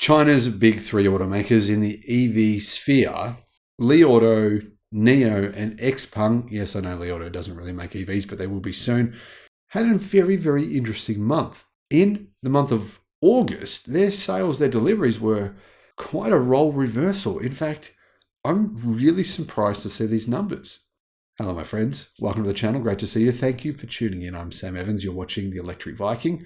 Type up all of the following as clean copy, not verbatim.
China's big three automakers in the EV sphere, Li Auto, Nio and Xpeng, yes, I know Li Auto doesn't really make EVs, but they will be soon, had a very, very interesting month. In the month of August, their sales, their deliveries were quite a role reversal. In fact, I'm really surprised to see these numbers. Hello, my friends. Welcome to the channel. Great to see you. Thank you for tuning in. I'm Sam Evans. You're watching the Electric Viking.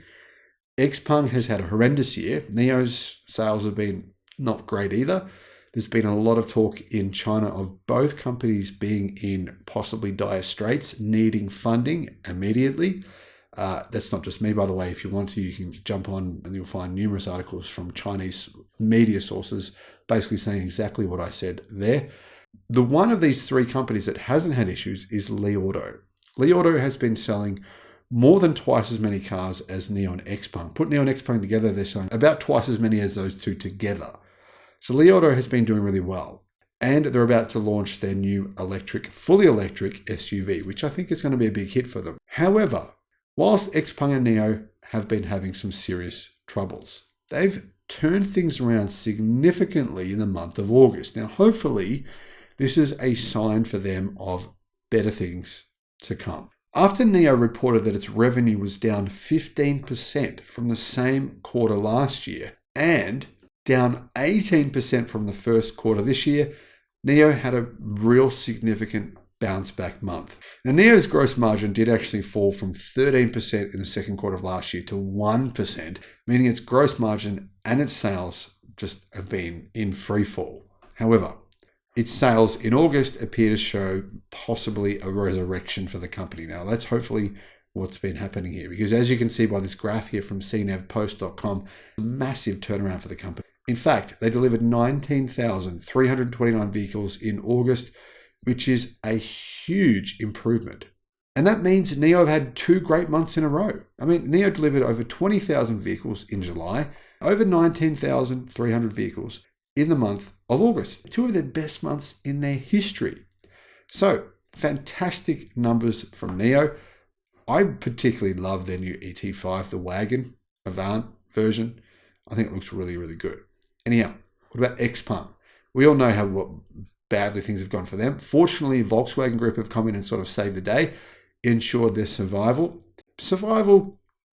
Xpeng has had a horrendous year. Nio's sales have been not great either. There's been a lot of talk in China of both companies being in possibly dire straits, needing funding immediately. That's not just me, by the way. If you want to, you can jump on and you'll find numerous articles from Chinese media sources basically saying exactly what I said there. The one of these three companies that hasn't had issues is Li Auto. Li Auto has been selling more than twice as many cars as Nio and Xpeng. Put Nio and Xpeng together, they're selling about twice as many as those two together. So Li Auto has been doing really well. And they're about to launch their new fully electric SUV, which I think is going to be a big hit for them. However, whilst Xpeng and Nio have been having some serious troubles, they've turned things around significantly in the month of August. Now, hopefully, this is a sign for them of better things to come. After Nio reported that its revenue was down 15% from the same quarter last year and down 18% from the first quarter this year, Nio had a real significant bounce back month. Now, Nio's gross margin did actually fall from 13% in the second quarter of last year to 1%, meaning its gross margin and its sales just have been in free fall. However, its sales in August appear to show possibly a resurrection for the company. Now, that's hopefully what's been happening here, because as you can see by this graph here from cnavpost.com, a massive turnaround for the company. In fact, they delivered 19,329 vehicles in August, which is a huge improvement. And that means Nio have had two great months in a row. I mean, Nio delivered over 20,000 vehicles in July, over 19,300 vehicles in the month of August. Two of their best months in their history. So, fantastic numbers from Nio. I particularly love their new ET5, the wagon, Avant version. I think it looks really, really good. Anyhow, what about Xpeng? We all know what badly things have gone for them. Fortunately, Volkswagen Group have come in and sort of saved the day, ensured their survival.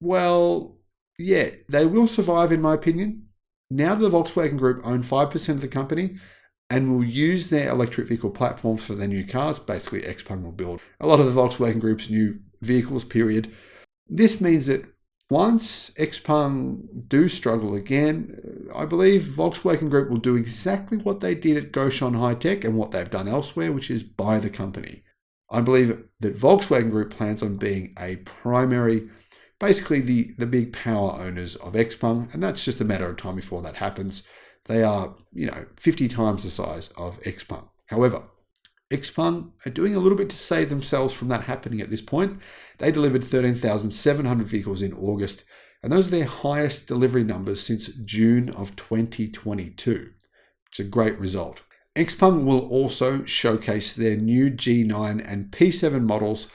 Well, yeah, they will survive in my opinion. Now the Volkswagen Group own 5% of the company and will use their electric vehicle platforms for their new cars. Basically, Xpeng will build a lot of the Volkswagen Group's new vehicles, period. This means that once Xpeng do struggle again, I believe Volkswagen Group will do exactly what they did at Goshon High-Tech and what they've done elsewhere, which is buy the company. I believe that Volkswagen Group plans on being a primary, basically the big power owners of Xpeng, and that's just a matter of time before that happens. They are, 50 times the size of Xpeng. However, Xpeng are doing a little bit to save themselves from that happening at this point. They delivered 13,700 vehicles in August, and those are their highest delivery numbers since June of 2022. It's a great result. Xpeng will also showcase their new G9 and P7 models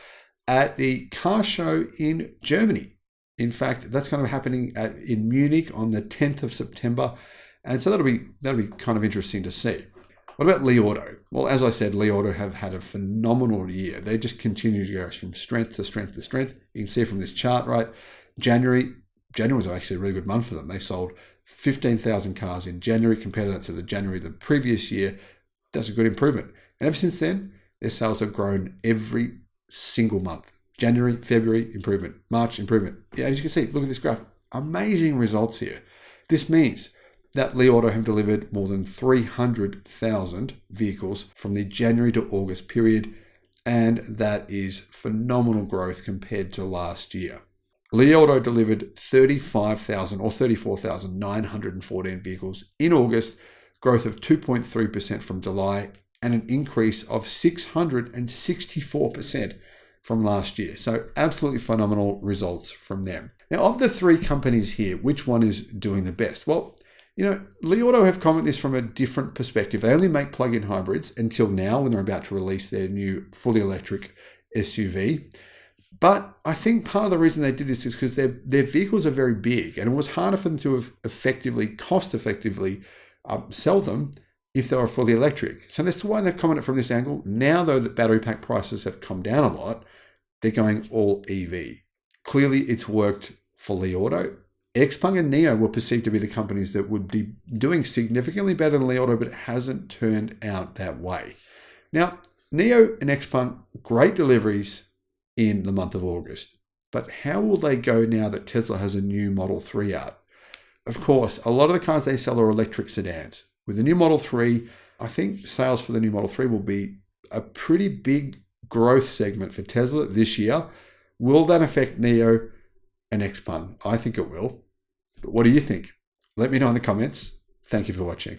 at the car show in Germany. In fact, that's kind of happening in Munich on the 10th of September, and so that'll be kind of interesting to see. What about Li Auto? Well, as I said, Li Auto have had a phenomenal year. They just continue to go from strength to strength to strength. You can see from this chart, right? January was actually a really good month for them. They sold 15,000 cars in January compared to the January the previous year. That's a good improvement. And ever since then, their sales have grown every single month. January, February, improvement. March, improvement. Yeah, as you can see, look at this graph. Amazing results here. This means that Li Auto have delivered more than 300,000 vehicles from the January to August period, and that is phenomenal growth compared to last year. Li Auto delivered 34,914 vehicles in August, growth of 2.3% from July, and an increase of 664% from last year. So absolutely phenomenal results from them. Now, of the three companies here, which one is doing the best? Well, Li Auto have come at this from a different perspective. They only make plug-in hybrids until now when they're about to release their new fully electric SUV. But I think part of the reason they did this is because their vehicles are very big, and it was harder for them to have cost effectively sell them if they were fully electric. So that's why they've come at it from this angle. Now, though, that battery pack prices have come down a lot, they're going all EV. Clearly, it's worked for Li Auto. Xpeng and Nio were perceived to be the companies that would be doing significantly better than Li Auto, but it hasn't turned out that way. Now, Nio and Xpeng, great deliveries in the month of August. But how will they go now that Tesla has a new Model 3 out? Of course, a lot of the cars they sell are electric sedans. With the new Model 3, I think sales for the new Model 3 will be a pretty big growth segment for Tesla this year. Will that affect Nio and Xpeng? I think it will. But what do you think? Let me know in the comments. Thank you for watching.